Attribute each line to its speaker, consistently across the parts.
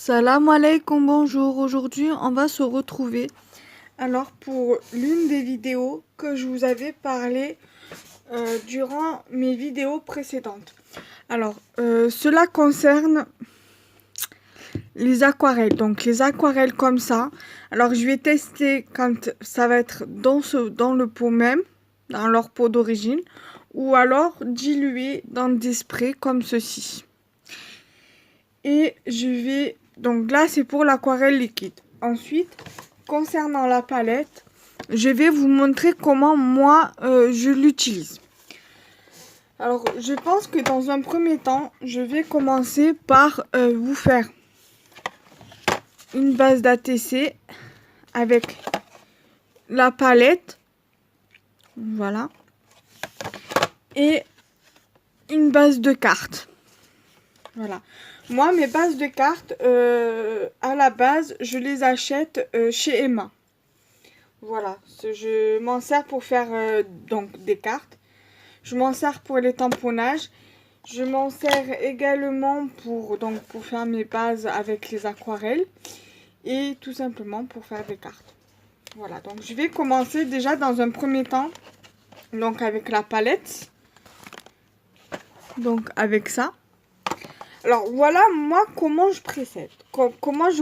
Speaker 1: Salam alaikum, bonjour. Aujourd'hui, on va se retrouver. Alors, pour l'une des vidéos que je vous avais parlé durant mes vidéos précédentes. Alors, cela concerne les aquarelles. Donc, les aquarelles comme ça. Alors, je vais tester quand ça va être dans le pot même, dans leur pot d'origine, ou alors dilué dans des sprays comme ceci. Et je vais... Donc là, c'est pour l'aquarelle liquide. Ensuite, concernant la palette, je vais vous montrer comment moi, je l'utilise. Alors, je pense que dans un premier temps, je vais commencer par vous faire une base d'ATC avec la palette. Voilà. Et une base de cartes. Voilà. Moi, mes bases de cartes, à la base, je les achète chez Emma. Voilà. Je m'en sers pour faire donc des cartes. Je m'en sers pour les tamponnages. Je m'en sers également pour faire mes bases avec les aquarelles. Et tout simplement pour faire des cartes. Voilà. Donc, je vais commencer déjà dans un premier temps. Donc, avec la palette. Donc, avec ça. Alors, voilà, moi, comment je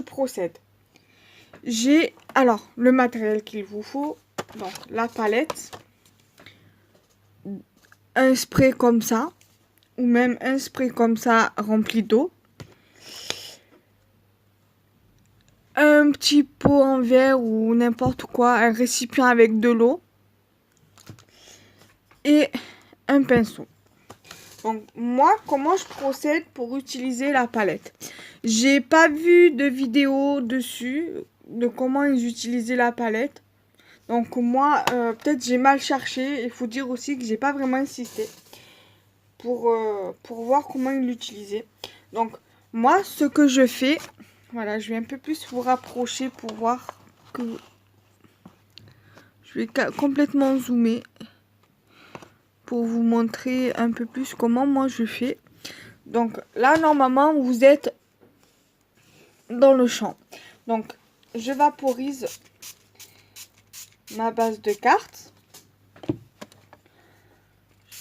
Speaker 1: procède. J'ai, alors, le matériel qu'il vous faut. Donc, la palette. Un spray comme ça. Ou même un spray comme ça rempli d'eau. Un petit pot en verre ou n'importe quoi. Un récipient avec de l'eau. Et un pinceau. Donc, moi, comment je procède pour utiliser la palette? J'ai pas vu de vidéo dessus de comment ils utilisaient la palette. Donc, moi, peut-être j'ai mal cherché. Il faut dire aussi que j'ai pas vraiment insisté pour voir comment ils l'utilisaient. Donc, moi, ce que je fais, voilà, je vais un peu plus vous rapprocher pour voir que... Je vais complètement zoomer pour vous montrer un peu plus comment moi je fais. Donc là, normalement, vous êtes dans le champ. Donc, je vaporise ma base de cartes.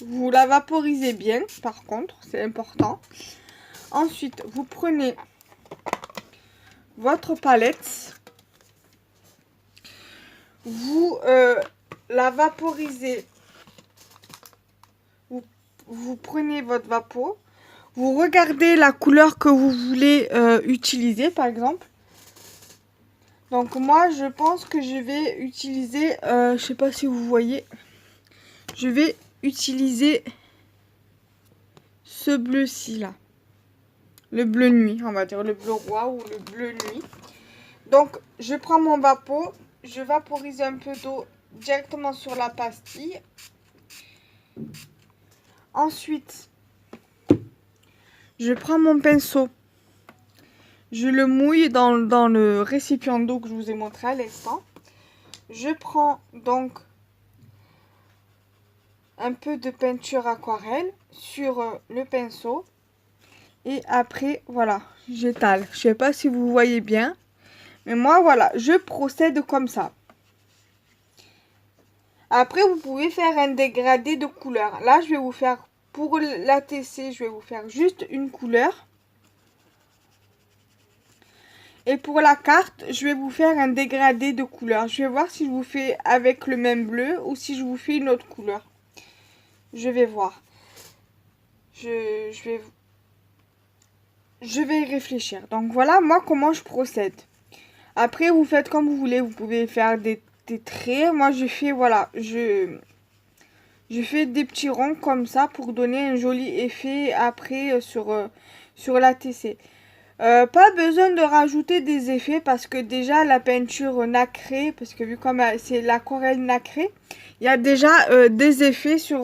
Speaker 1: Vous la vaporisez bien, par contre, c'est important. Ensuite, vous prenez votre palette. Vous la vaporisez. Vous prenez votre vapeau. Vous regardez la couleur que vous voulez utiliser, par exemple. Donc moi, je pense que je vais utiliser, je sais pas si vous voyez, je vais utiliser ce bleu-ci là. Le bleu nuit, on va dire le bleu roi ou le bleu nuit. Donc, je prends mon vapeau, je vaporise un peu d'eau directement sur la pastille. Ensuite, je prends mon pinceau. Je le mouille dans le récipient d'eau que je vous ai montré à l'instant. Je prends donc un peu de peinture aquarelle sur le pinceau. Et après, voilà, j'étale. Je sais pas si vous voyez bien. Mais moi, voilà, je procède comme ça. Après, vous pouvez faire un dégradé de couleur. Là, je vais vous faire, pour l'ATC, je vais vous faire juste une couleur. Et pour la carte, je vais vous faire un dégradé de couleur. Je vais voir si je vous fais avec le même bleu ou si je vous fais une autre couleur. Je vais voir. Je vais y réfléchir. Donc voilà, moi, comment je procède. Après, vous faites comme vous voulez. Vous pouvez faire des traits. Moi, je fais, voilà, je fais des petits ronds comme ça pour donner un joli effet après sur l'ATC. Pas besoin de rajouter des effets parce que déjà la peinture nacrée, parce que vu comme c'est l'aquarelle nacrée, il y a déjà des effets sur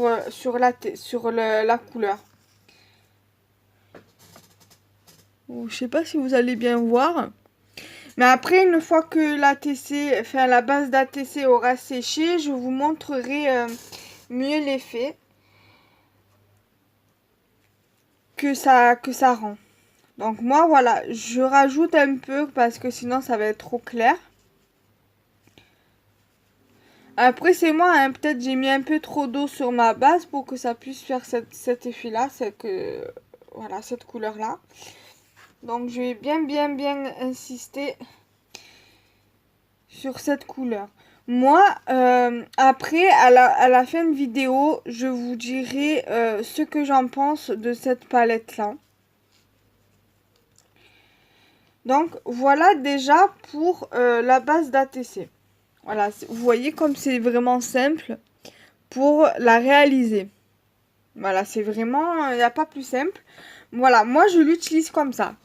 Speaker 1: la couleur. Je sais pas si vous allez bien voir. Mais après, une fois que la base d'ATC aura séché, je vous montrerai mieux l'effet que ça rend. Donc moi, voilà, je rajoute un peu parce que sinon ça va être trop clair. Après, c'est moi, hein, peut-être j'ai mis un peu trop d'eau sur ma base pour que ça puisse faire cet effet-là, voilà, cette couleur-là. Donc je vais bien insister sur cette couleur. Moi, après, à la fin de vidéo, je vous dirai ce que j'en pense de cette palette-là. Donc, voilà déjà pour la base d'ATC. Voilà, vous voyez comme c'est vraiment simple pour la réaliser. Voilà, c'est vraiment, il n'y a pas plus simple. Voilà, moi je l'utilise comme ça.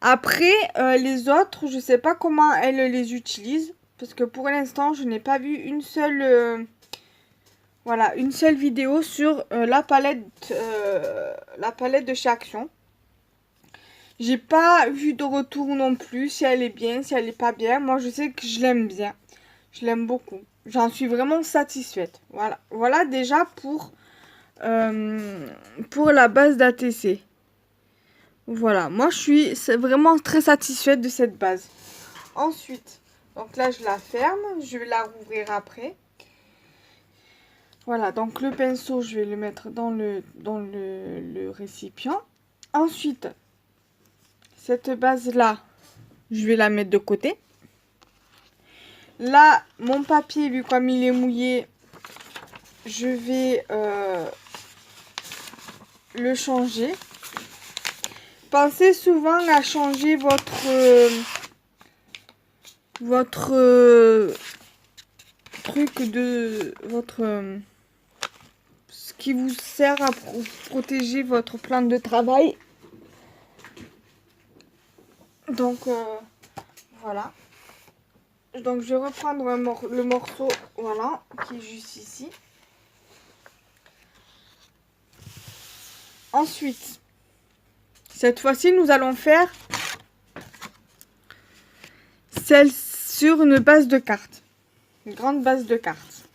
Speaker 1: Après, les autres, je sais pas comment elles les utilisent. Parce que pour l'instant, je n'ai pas vu une seule vidéo sur la palette de chez Action. J'ai pas vu de retour non plus, si elle est bien, si elle est pas bien. Moi, je sais que je l'aime bien. Je l'aime beaucoup. J'en suis vraiment satisfaite. Voilà, voilà déjà pour la base d'ATC. Voilà, moi je suis vraiment très satisfaite de cette base. Ensuite, donc là je la ferme, je vais la rouvrir après. Voilà, donc le pinceau, je vais le mettre dans le récipient. Ensuite, cette base-là, je vais la mettre de côté. Là, mon papier, vu comme il est mouillé, je vais le changer. Pensez souvent à changer ce qui vous sert à protéger votre plante de travail. Donc voilà. Donc je vais reprendre le morceau, voilà, qui est juste ici. Ensuite, cette fois-ci, nous allons faire celle sur une base de cartes. Une grande base de cartes.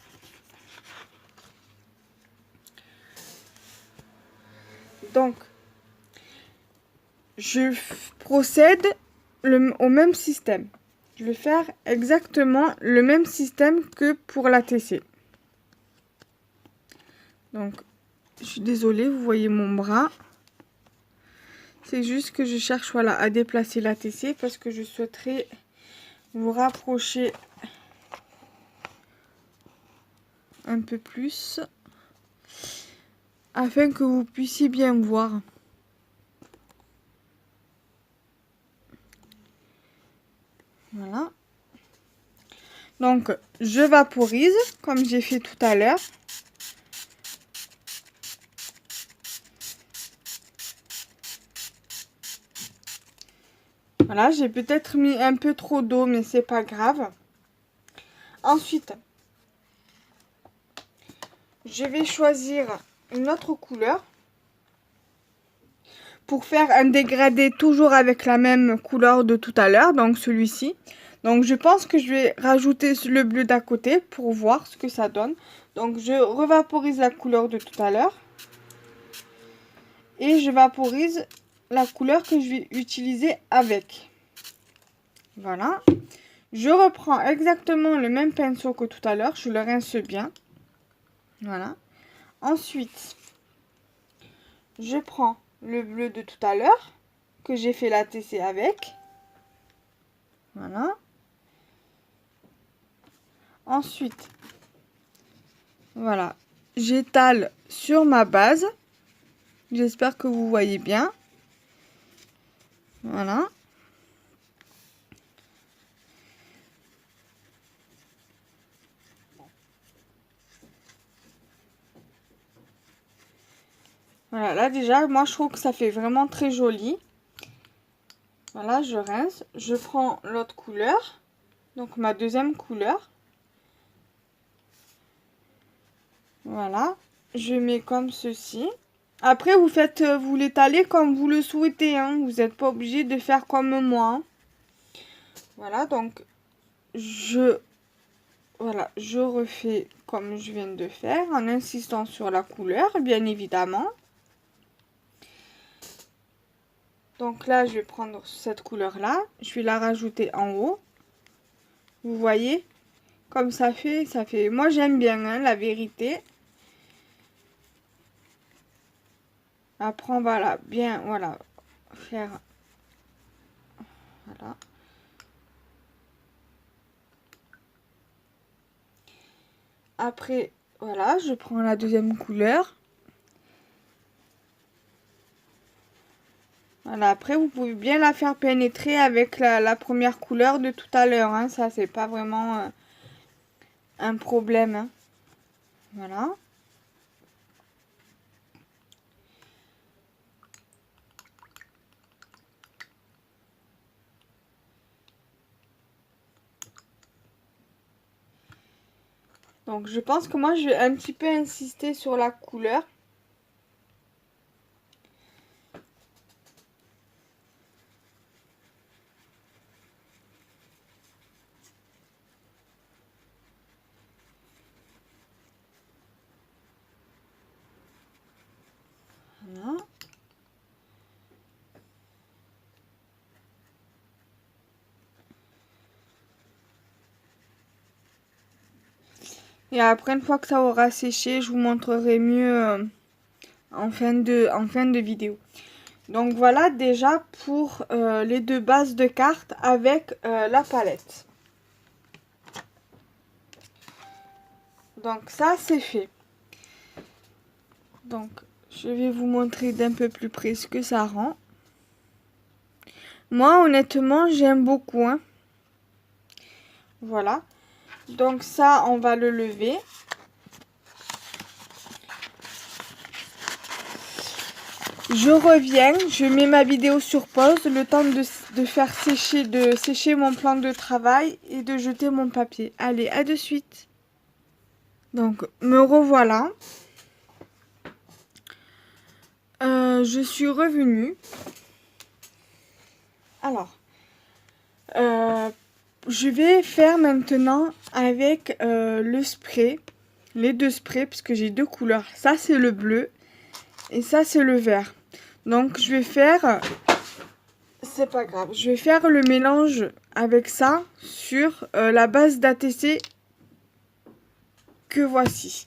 Speaker 1: Donc, je procède au même système. Je vais faire exactement le même système que pour la TC. Donc, je suis désolée, vous voyez mon bras. C'est juste que je cherche, voilà, à déplacer la TC parce que je souhaiterais vous rapprocher un peu plus afin que vous puissiez bien voir. Voilà. Donc, je vaporise comme j'ai fait tout à l'heure. Voilà, j'ai peut-être mis un peu trop d'eau, mais c'est pas grave. Ensuite, je vais choisir une autre couleur pour faire un dégradé toujours avec la même couleur de tout à l'heure, donc celui-ci. Donc je pense que je vais rajouter le bleu d'à côté pour voir ce que ça donne. Donc je revaporise la couleur de tout à l'heure. Et je vaporise la couleur que je vais utiliser avec. Voilà. Je reprends exactement le même pinceau que tout à l'heure. Je le rince bien. Voilà. Ensuite, je prends le bleu de tout à l'heure que j'ai fait la TC avec. Voilà. Ensuite, voilà, j'étale sur ma base. J'espère que vous voyez bien. Voilà. Voilà, là déjà, moi je trouve que ça fait vraiment très joli. Voilà, je rince. Je prends l'autre couleur. Donc ma deuxième couleur. Voilà. Je mets comme ceci. Après, vous l'étalez comme vous le souhaitez. Hein. Vous n'êtes pas obligé de faire comme moi. Voilà, donc voilà, je refais comme je viens de faire en insistant sur la couleur, bien évidemment. Donc là, je vais prendre cette couleur-là. Je vais la rajouter en haut. Vous voyez? Comme ça fait. Moi, j'aime bien, hein, la vérité. Après, on va bien, voilà, faire... Voilà. Après, voilà, je prends la deuxième couleur. Voilà, après, vous pouvez bien la faire pénétrer avec la première couleur de tout à l'heure. Hein. Ça, c'est pas vraiment un problème. Hein. Voilà. Donc, je pense que moi, je vais un petit peu insister sur la couleur. Voilà. Et après, une fois que ça aura séché, je vous montrerai mieux en fin de vidéo. Donc voilà déjà pour les deux bases de cartes avec la palette. Donc ça c'est fait. Donc je vais vous montrer d'un peu plus près ce que ça rend. Moi honnêtement j'aime beaucoup. Hein. Voilà. Donc ça on va le lever. Je reviens, je mets ma vidéo sur pause, le temps de faire sécher mon plan de travail et de jeter mon papier. Allez, à de suite. Donc, me revoilà. Je suis revenue. Alors, je vais faire maintenant avec le spray, les deux sprays, puisque j'ai deux couleurs. Ça, c'est le bleu et ça, c'est le vert. Donc, je vais faire... C'est pas grave. Je vais faire le mélange avec ça sur la base d'ATC que voici.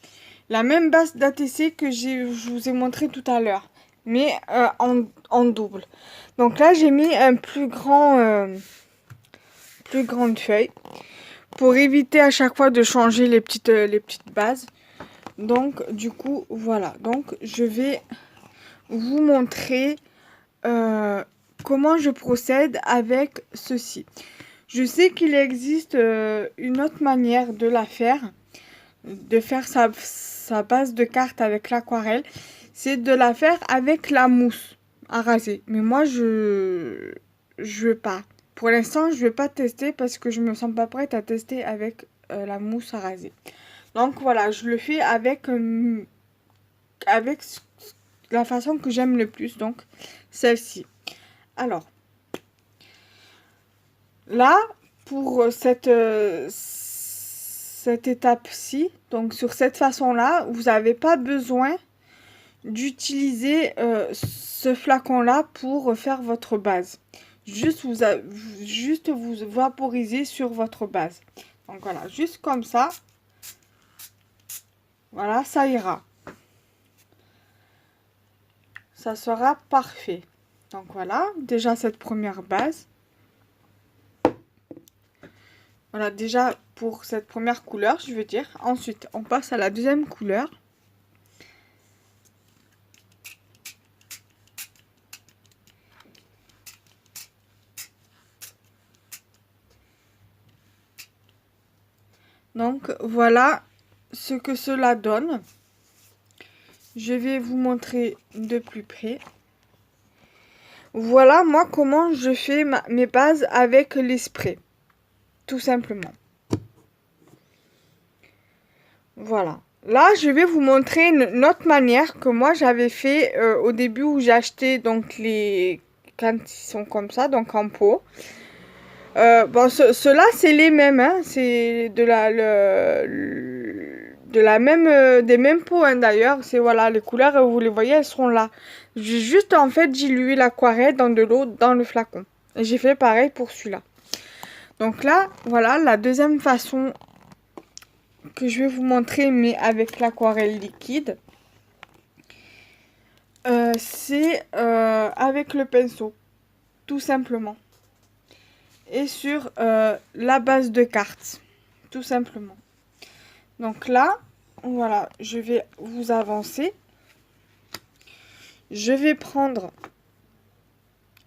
Speaker 1: La même base d'ATC que je vous ai montré tout à l'heure. Mais en double. Donc là, j'ai mis un plus grande feuille. Pour éviter à chaque fois de changer les petites bases. Donc, du coup, voilà. Donc, je vais vous montrer... comment je procède avec ceci. Je sais qu'il existe une autre manière de la faire, de faire sa base de carte avec l'aquarelle, c'est de la faire avec la mousse à raser. Mais moi, je veux pas. Pour l'instant, je vais pas tester parce que je me sens pas prête à tester avec la mousse à raser. Donc voilà, je le fais avec la façon que j'aime le plus, donc celle-ci. Alors, là, pour cette étape-ci, donc sur cette façon-là, vous n'avez pas besoin d'utiliser ce flacon-là pour faire votre base. Juste vous vaporiser sur votre base. Donc voilà, juste comme ça. Voilà, ça ira. Ça sera parfait. Donc voilà, déjà cette première base. Voilà, déjà pour cette première couleur, je veux dire. Ensuite, on passe à la deuxième couleur. Donc voilà ce que cela donne. Je vais vous montrer de plus près. Voilà moi comment je fais mes bases avec les sprays. Tout simplement. Voilà. Là, je vais vous montrer une autre manière que moi j'avais fait au début où j'ai acheté donc quand ils sont comme ça, donc en pot. Bon, ceux-là, c'est les mêmes, hein. C'est des mêmes pots, hein, d'ailleurs. C'est voilà, les couleurs, vous les voyez, elles seront là. J'ai juste en fait dilué l'aquarelle dans de l'eau dans le flacon. Et j'ai fait pareil pour celui-là. Donc là, voilà la deuxième façon que je vais vous montrer, mais avec l'aquarelle liquide. C'est avec le pinceau, tout simplement. Et sur la base de carte, tout simplement. Donc là, voilà, je vais vous avancer. Je vais prendre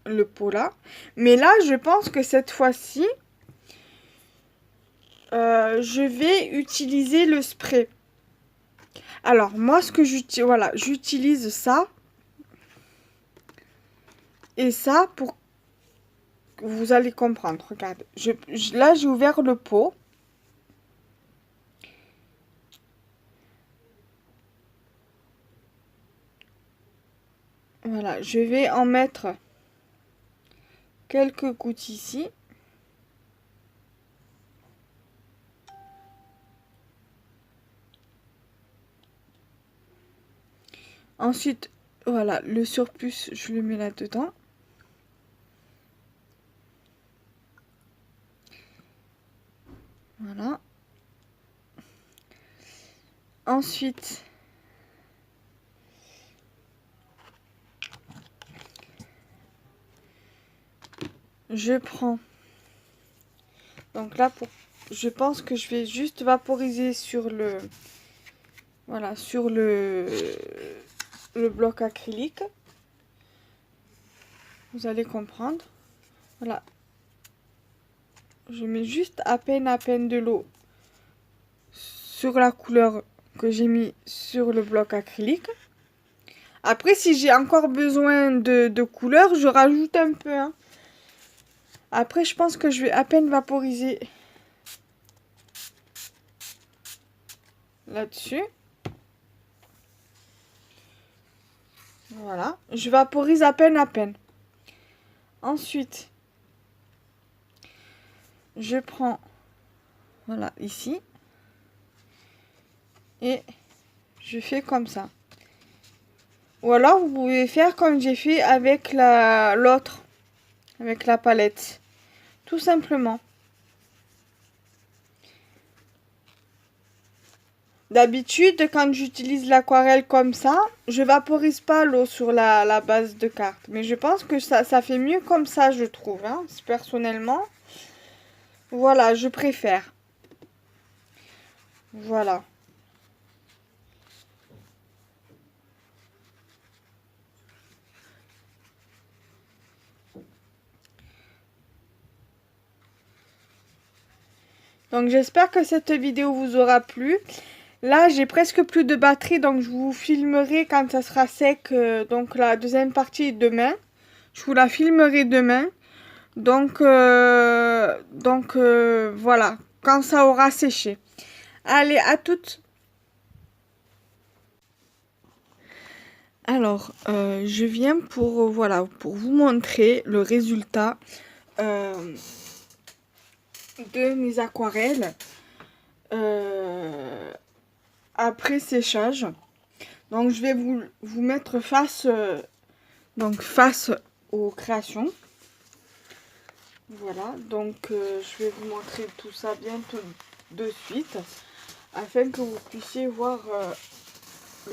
Speaker 1: le pot là. Mais là, je pense que cette fois-ci, je vais utiliser le spray. Alors, moi, ce que j'utilise, voilà, j'utilise ça et ça pour... Vous allez comprendre, regardez. Là, j'ai ouvert le pot. Voilà, je vais en mettre quelques gouttes ici. Ensuite, voilà, le surplus, je le mets là-dedans. Voilà. Ensuite, je prends... Donc là, je pense que je vais juste vaporiser sur le... Voilà, sur le bloc acrylique. Vous allez comprendre. Voilà. Je mets juste à peine de l'eau sur la couleur que j'ai mis sur le bloc acrylique. Après, si j'ai encore besoin de couleur, je rajoute un peu. Hein. Après, je pense que je vais à peine vaporiser là-dessus. Voilà. Je vaporise à peine. Ensuite, je prends, voilà, ici. Et je fais comme ça. Ou alors, vous pouvez faire comme j'ai fait avec l'autre. Avec la palette. Tout simplement. D'habitude, quand j'utilise l'aquarelle comme ça, je vaporise pas l'eau sur la base de carte. Mais je pense que ça fait mieux comme ça, je trouve. Hein, personnellement. Voilà, je préfère. Voilà. Donc j'espère que cette vidéo vous aura plu. Là, j'ai presque plus de batterie, donc je vous filmerai quand ça sera sec. Donc la deuxième partie est demain. Je vous la filmerai demain. Donc voilà, quand ça aura séché. Allez, à toutes. Alors, je viens pour, voilà, pour vous montrer le résultat de mes aquarelles après séchage. Donc, je vais vous mettre face aux créations. Voilà, donc je vais vous montrer tout ça bientôt de suite afin que vous puissiez voir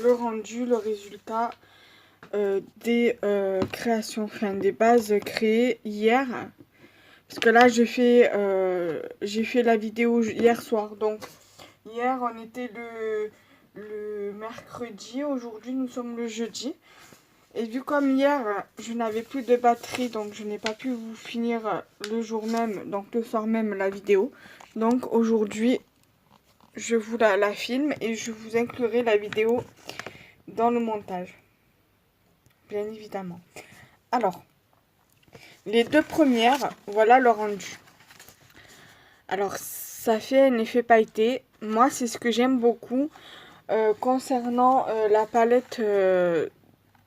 Speaker 1: le rendu, le résultat des créations, enfin des bases créées hier. Parce que là, j'ai fait la vidéo hier soir. Donc, hier, on était le mercredi. Aujourd'hui, nous sommes le jeudi. Et vu comme hier, je n'avais plus de batterie, donc je n'ai pas pu vous finir le jour même, donc le soir même, la vidéo. Donc, aujourd'hui, je vous la filme et je vous inclurai la vidéo dans le montage. Bien évidemment. Alors, les deux premières, voilà le rendu. Alors, ça fait un effet pailleté. Moi, c'est ce que j'aime beaucoup concernant la palette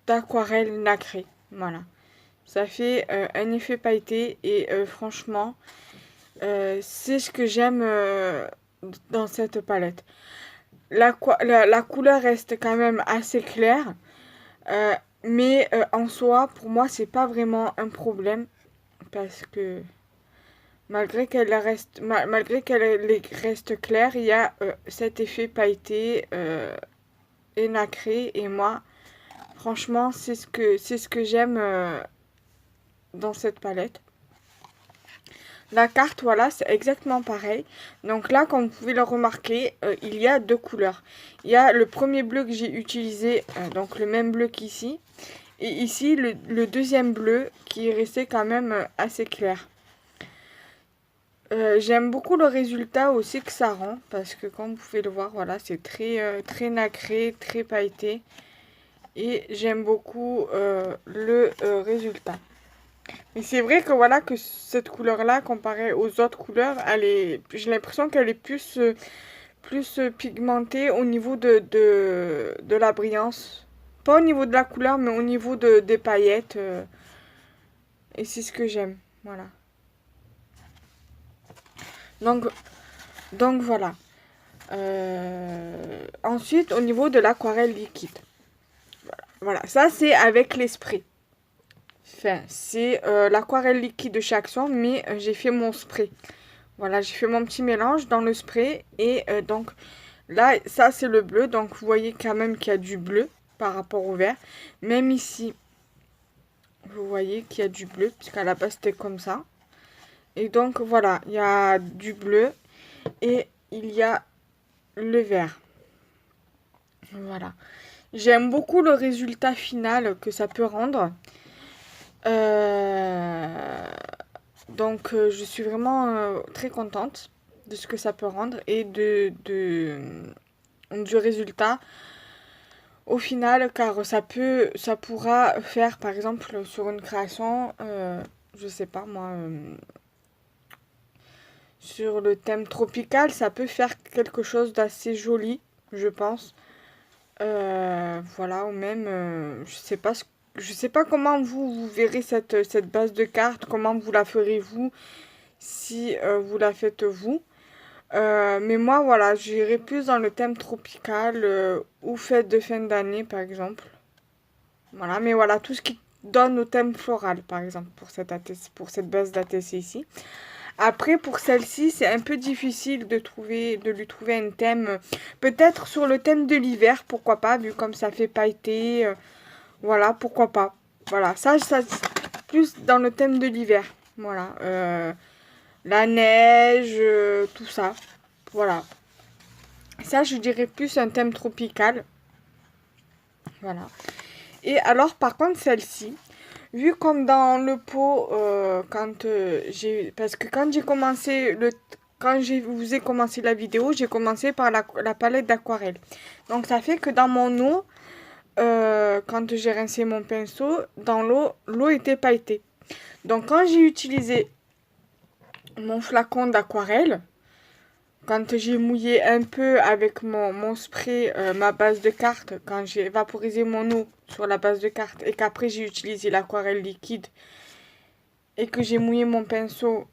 Speaker 1: d'aquarelle nacrée. Voilà. Ça fait un effet pailleté et franchement, c'est ce que j'aime dans cette palette. La couleur reste quand même assez claire. Mais en soi, pour moi, c'est pas vraiment un problème. Parce que malgré qu'elle reste claire, il y a cet effet pailleté et nacré. Et moi, franchement, c'est ce que j'aime dans cette palette. La carte, voilà, c'est exactement pareil. Donc là, comme vous pouvez le remarquer, il y a deux couleurs. Il y a le premier bleu que j'ai utilisé, donc le même bleu qu'ici. Et ici, le deuxième bleu qui est resté quand même assez clair. J'aime beaucoup le résultat aussi que ça rend. Parce que comme vous pouvez le voir, voilà, c'est très nacré, très pailleté. Et j'aime beaucoup le résultat. Et c'est vrai que voilà que cette couleur-là, comparée aux autres couleurs, j'ai l'impression qu'elle est plus pigmentée au niveau de la brillance. Pas au niveau de la couleur, mais au niveau des paillettes. Et c'est ce que j'aime. Voilà. Donc, donc voilà. Ensuite, au niveau de l'aquarelle liquide. Voilà, ça c'est avec les sprays. Enfin, c'est l'aquarelle liquide de chez Action, mais j'ai fait mon spray. Voilà, j'ai fait mon petit mélange dans le spray. Et donc, là, ça c'est le bleu. Donc, vous voyez quand même qu'il y a du bleu par rapport au vert. Même ici, vous voyez qu'il y a du bleu, puisqu'à la base c'était comme ça. Et donc, voilà, il y a du bleu et il y a le vert. Voilà. J'aime beaucoup le résultat final que ça peut rendre. Donc, je suis vraiment très contente de ce que ça peut rendre et du résultat au final, car ça pourra faire, par exemple, sur une création, je sais pas moi, sur le thème tropical, ça peut faire quelque chose d'assez joli, je pense. Voilà, ou même, je sais pas comment vous verrez cette base de cartes, comment vous la ferez vous, si vous la faites vous. Mais moi, voilà, j'irai plus dans le thème tropical ou fête de fin d'année, par exemple. Voilà, mais voilà, tout ce qui donne au thème floral, par exemple, pour cette base d'ATC ici. Après, pour celle-ci, c'est un peu difficile de lui trouver un thème. Peut-être sur le thème de l'hiver, pourquoi pas, vu comme ça fait pailleté. Voilà, pourquoi pas. Voilà, ça plus dans le thème de l'hiver. Voilà, la neige, tout ça. Voilà. Ça, je dirais plus un thème tropical. Voilà. Et alors, par contre, celle-ci, vu comme dans le pot, parce que quand j'ai commencé quand je vous ai commencé la vidéo, j'ai commencé par la palette d'aquarelle. Donc ça fait que dans mon eau, quand j'ai rincé mon pinceau, dans l'eau était pailletée. Donc quand j'ai utilisé mon flacon d'aquarelle, quand j'ai mouillé un peu avec mon spray, ma base de carte, quand j'ai vaporisé mon eau sur la base de carte et qu'après j'ai utilisé l'aquarelle liquide et que j'ai mouillé mon pinceau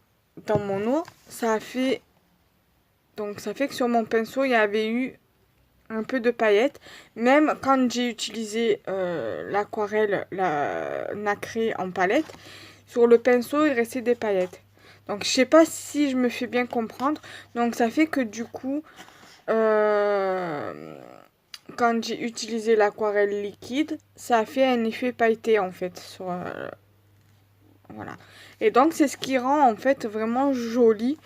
Speaker 1: dans mon eau, ça fait que sur mon pinceau il y avait eu un peu de paillettes. Même quand j'ai utilisé l'aquarelle nacrée en palette, sur le pinceau il restait des paillettes. Donc je sais pas si je me fais bien comprendre. Donc ça fait que du coup, quand j'ai utilisé l'aquarelle liquide, ça a fait un effet pailleté en fait. Voilà. Et donc c'est ce qui rend en fait vraiment joli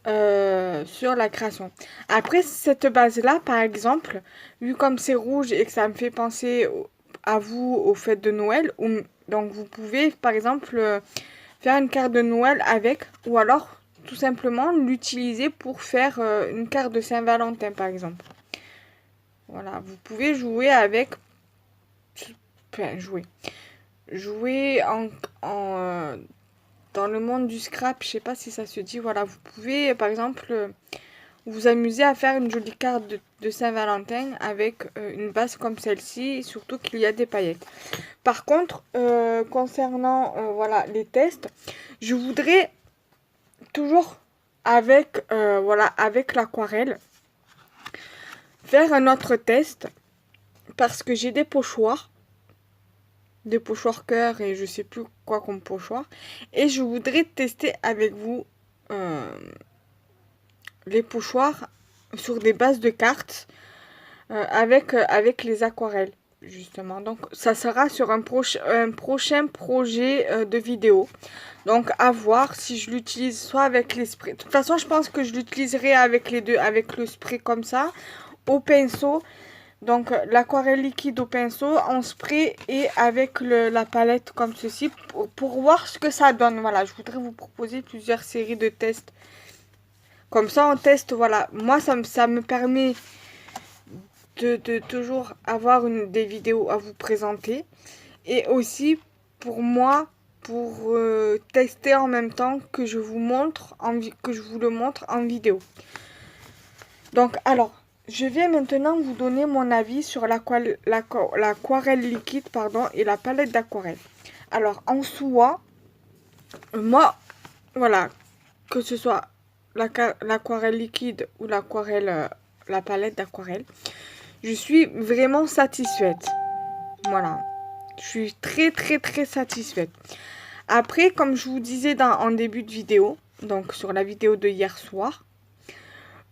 Speaker 1: sur la création. Après cette base là par exemple, vu comme c'est rouge et que ça me fait penser à vous aux fêtes de Noël, donc vous pouvez par exemple faire une carte de Noël avec, ou alors tout simplement l'utiliser pour faire une carte de Saint-Valentin par exemple. Voilà, vous pouvez jouer avec, enfin jouer dans le monde du scrap, je sais pas si ça se dit. Voilà, vous pouvez par exemple vous amuser à faire une jolie carte de Saint-Valentin avec une base comme celle-ci, surtout qu'il y a des paillettes. Par contre, concernant voilà, les tests, je voudrais toujours avec l'aquarelle faire un autre test parce que j'ai des pochoirs des pochoirs cœur et je sais plus quoi comme pochoir. Et je voudrais tester avec vous les pochoirs sur des bases de cartes avec les aquarelles justement. Donc ça sera sur un prochain projet de vidéo. Donc à voir si je l'utilise soit avec les sprays. De toute façon je pense que je l'utiliserai avec les deux, avec le spray comme ça, au pinceau. Donc l'aquarelle liquide au pinceau, en spray et avec la palette comme ceci pour voir ce que ça donne. Voilà, je voudrais vous proposer plusieurs séries de tests. Comme ça on teste, voilà. Moi ça me permet de toujours avoir des vidéos à vous présenter. Et aussi pour moi, pour tester en même temps que je vous montre, que je vous le montre en vidéo. Donc alors, je vais maintenant vous donner mon avis sur l'aquarelle liquide et la palette d'aquarelle. Alors en soi, moi, voilà, que ce soit l'aquarelle liquide ou la palette d'aquarelle, je suis vraiment satisfaite. Voilà, je suis très satisfaite. Après, comme je vous disais en début de vidéo, donc sur la vidéo de hier soir,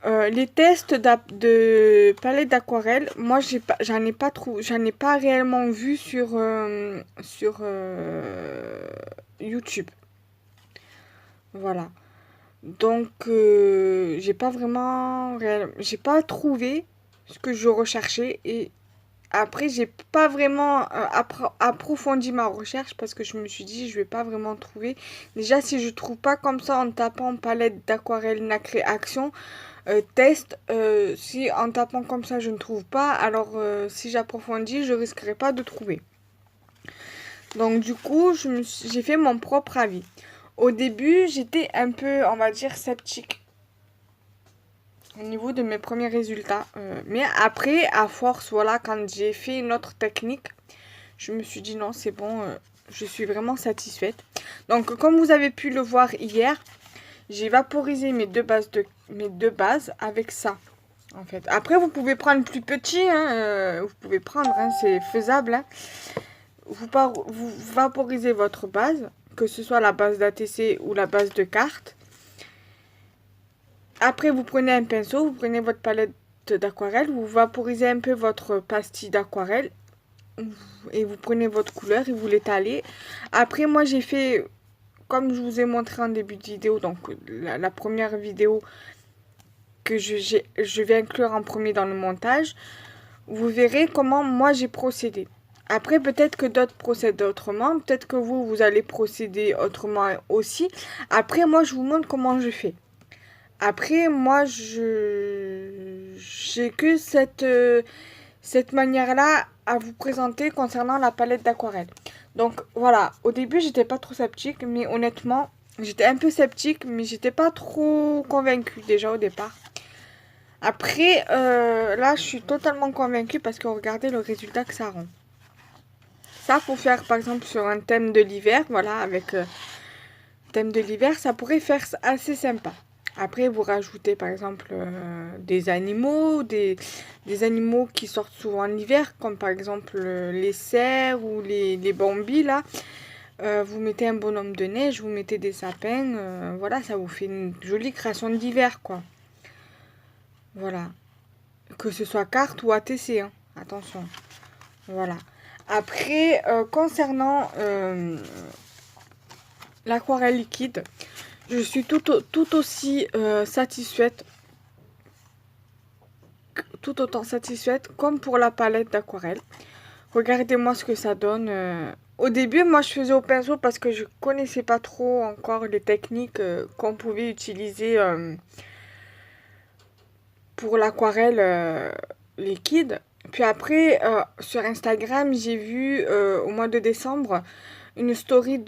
Speaker 1: les tests de palette d'aquarelle, moi j'en ai pas réellement vu sur YouTube. Voilà. Donc j'ai pas trouvé ce que je recherchais et après j'ai pas vraiment approfondi ma recherche parce que je me suis dit je vais pas vraiment trouver. Déjà si je trouve pas comme ça en tapant palette d'aquarelle nacré action test, si en tapant comme ça je ne trouve pas, alors si j'approfondis je risquerai pas de trouver. Donc du coup j'ai fait mon propre avis. Au début j'étais un peu, on va dire, sceptique au niveau de mes premiers résultats, mais après à force, voilà, quand j'ai fait une autre technique, je me suis dit non c'est bon, je suis vraiment satisfaite. Donc comme vous avez pu le voir hier, j'ai vaporisé mes deux bases avec ça, en fait. Après, vous pouvez prendre plus petit, hein, vous pouvez prendre, hein, c'est faisable. Hein. Vous vaporisez votre base, que ce soit la base d'ATC ou la base de carte. Après, vous prenez un pinceau, vous prenez votre palette d'aquarelle, vous vaporisez un peu votre pastille d'aquarelle et vous prenez votre couleur et vous l'étalez. Après, moi, j'ai fait, comme je vous ai montré en début de vidéo, donc la première vidéo que je vais inclure en premier dans le montage, vous verrez comment moi j'ai procédé. Après, peut-être que d'autres procèdent autrement, peut-être que vous allez procéder autrement aussi. Après, moi, je vous montre comment je fais. Après, moi, j'ai que cette manière-là à vous présenter concernant la palette d'aquarelle. Donc, voilà, au début, j'étais pas trop sceptique, mais honnêtement, j'étais un peu sceptique, mais j'étais pas trop convaincue déjà au départ. Après, là, je suis totalement convaincue parce que regardez le résultat que ça rend. Ça, pour faire, par exemple, sur un thème de l'hiver, voilà, avec thème de l'hiver, ça pourrait faire assez sympa. Après, vous rajoutez, par exemple, des animaux, des animaux qui sortent souvent l'hiver, comme par exemple les cerfs ou les bambis, là. Vous mettez un bonhomme de neige, vous mettez des sapins, voilà, ça vous fait une jolie création d'hiver, quoi. Voilà. Que ce soit carte ou ATC, hein. Attention. Voilà. Après, concernant l'aquarelle liquide, je suis tout aussi satisfaite. Tout autant satisfaite comme pour la palette d'aquarelle. Regardez-moi ce que ça donne. Au début, moi, je faisais au pinceau parce que je connaissais pas trop encore les techniques qu'on pouvait utiliser pour l'aquarelle liquide. Puis après, sur Instagram, j'ai vu au mois de décembre une story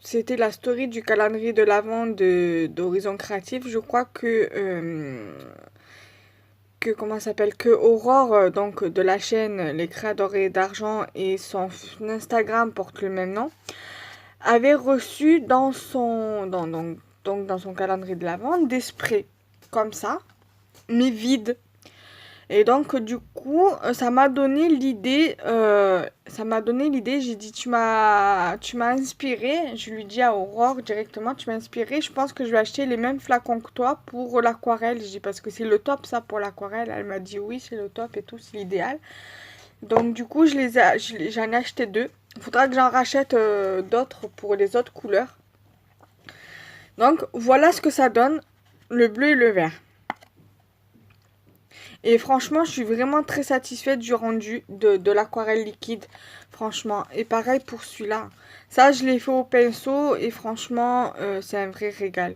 Speaker 1: c'était la story du calendrier de l'Avent d'Horizon Créatif. Je crois que comment ça s'appelle, que Aurore, donc de la chaîne Les Créadors d'Argent, et son Instagram porte le même nom, avait reçu dans son calendrier de l'Avent des sprays comme ça, mais vides. Et donc, du coup, ça m'a donné l'idée, j'ai dit, tu m'as inspiré, je lui dis à Aurore directement, tu m'as inspiré, je pense que je vais acheter les mêmes flacons que toi pour l'aquarelle. Je dis, parce que c'est le top ça pour l'aquarelle. Elle m'a dit, oui, c'est le top et tout, c'est l'idéal. Donc, du coup, j'en ai acheté deux. Il faudra que j'en rachète d'autres pour les autres couleurs. Donc, voilà ce que ça donne, le bleu et le vert. Et franchement, je suis vraiment très satisfaite du rendu de l'aquarelle liquide. Franchement. Et pareil pour celui-là. Ça, je l'ai fait au pinceau et franchement, c'est un vrai régal.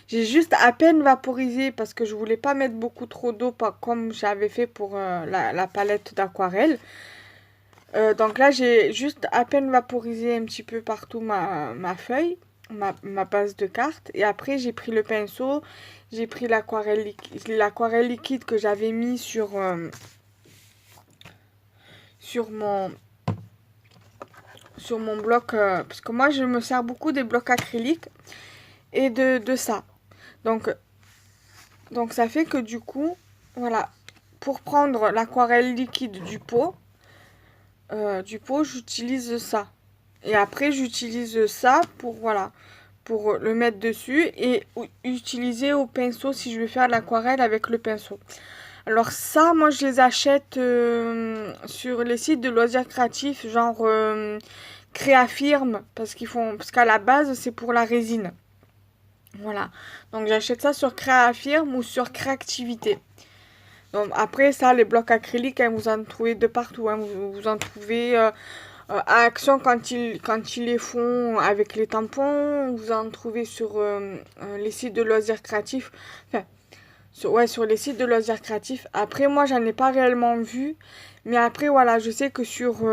Speaker 1: J'ai juste à peine vaporisé parce que je voulais pas mettre beaucoup trop d'eau comme j'avais fait pour la palette d'aquarelle. Donc là, j'ai juste à peine vaporisé un petit peu partout ma feuille, ma base de carte. Et après, j'ai pris le pinceau, j'ai pris l'aquarelle liquide que j'avais mis sur mon bloc. Parce que moi, je me sers beaucoup des blocs acryliques et de ça. Donc ça fait que du coup, voilà, pour prendre l'aquarelle liquide du pot, j'utilise ça. Et après, j'utilise ça pour, voilà, pour le mettre dessus et utiliser au pinceau si je veux faire l'aquarelle avec le pinceau. Alors ça, moi, je les achète sur les sites de loisirs créatifs, genre Créafirm, parce qu'à la base, c'est pour la résine. Voilà. Donc, j'achète ça sur Créafirm ou sur Créativité. Donc, après, ça, les blocs acryliques, hein, vous en trouvez de partout. Hein. Vous en trouvez à Action quand ils les font avec les tampons. Vous en trouvez sur les sites de loisirs créatifs. Enfin, sur les sites de loisirs créatifs. Après, moi, j'en ai pas réellement vu. Mais après, voilà, je sais que sur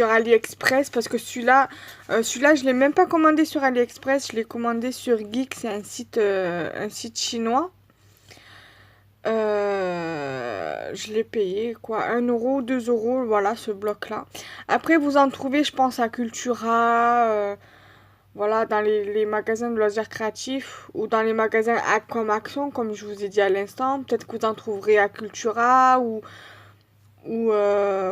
Speaker 1: AliExpress, parce que celui-là, je l'ai même pas commandé sur AliExpress, je l'ai commandé sur Geek, c'est un site chinois. Je l'ai payé, quoi, 1 euro ou 2 euros, voilà, ce bloc-là. Après, vous en trouvez, je pense, à Cultura, voilà, dans les magasins de loisirs créatifs ou dans les magasins comme Action, comme je vous ai dit à l'instant. Peut-être que vous en trouverez à Cultura ou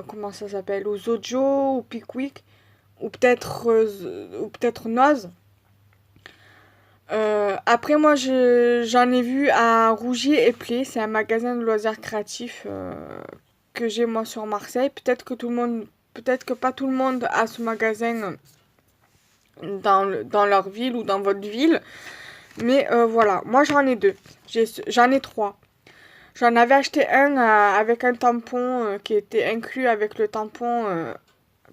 Speaker 1: comment ça s'appelle, ou Zojo, ou Pickwick, ou peut-être Noz. Après, moi, j'en ai vu à Rougier et Play. C'est un magasin de loisirs créatifs que j'ai moi sur Marseille. Peut-être que pas tout le monde a ce magasin dans leur ville ou dans votre ville. Mais voilà, moi j'en ai deux. J'en ai trois. J'en avais acheté un avec un tampon qui était inclus avec le tampon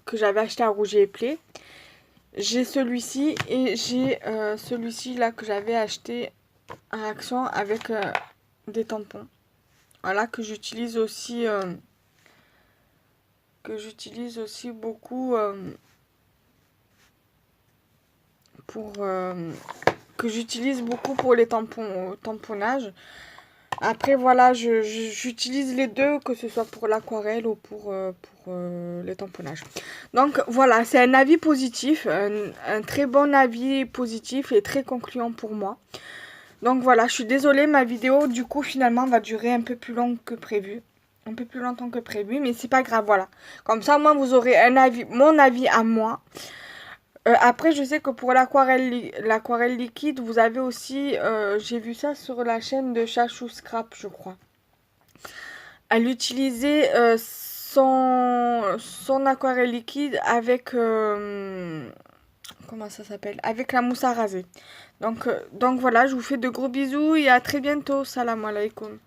Speaker 1: que j'avais acheté à Rougier et Play. J'ai celui-ci et j'ai celui-ci là que j'avais acheté à Action avec des tampons. Voilà, que j'utilise aussi beaucoup que j'utilise beaucoup pour les tamponnage. Après voilà, j'utilise les deux, que ce soit pour l'aquarelle ou pour les tamponnages. Donc voilà, c'est un avis positif, un très bon avis positif et très concluant pour moi. Donc voilà, je suis désolée, ma vidéo du coup finalement va durer un peu plus longtemps que prévu. Un peu plus longtemps que prévu, mais c'est pas grave, voilà. Comme ça, moi, vous aurez mon avis à moi. Après, je sais que pour l'aquarelle liquide, vous avez aussi, j'ai vu ça sur la chaîne de Chachou Scrap, je crois. Elle utilisait son aquarelle liquide avec, comment ça s'appelle? Avec la mousse à raser. Donc voilà, je vous fais de gros bisous et à très bientôt. Salam alaikum.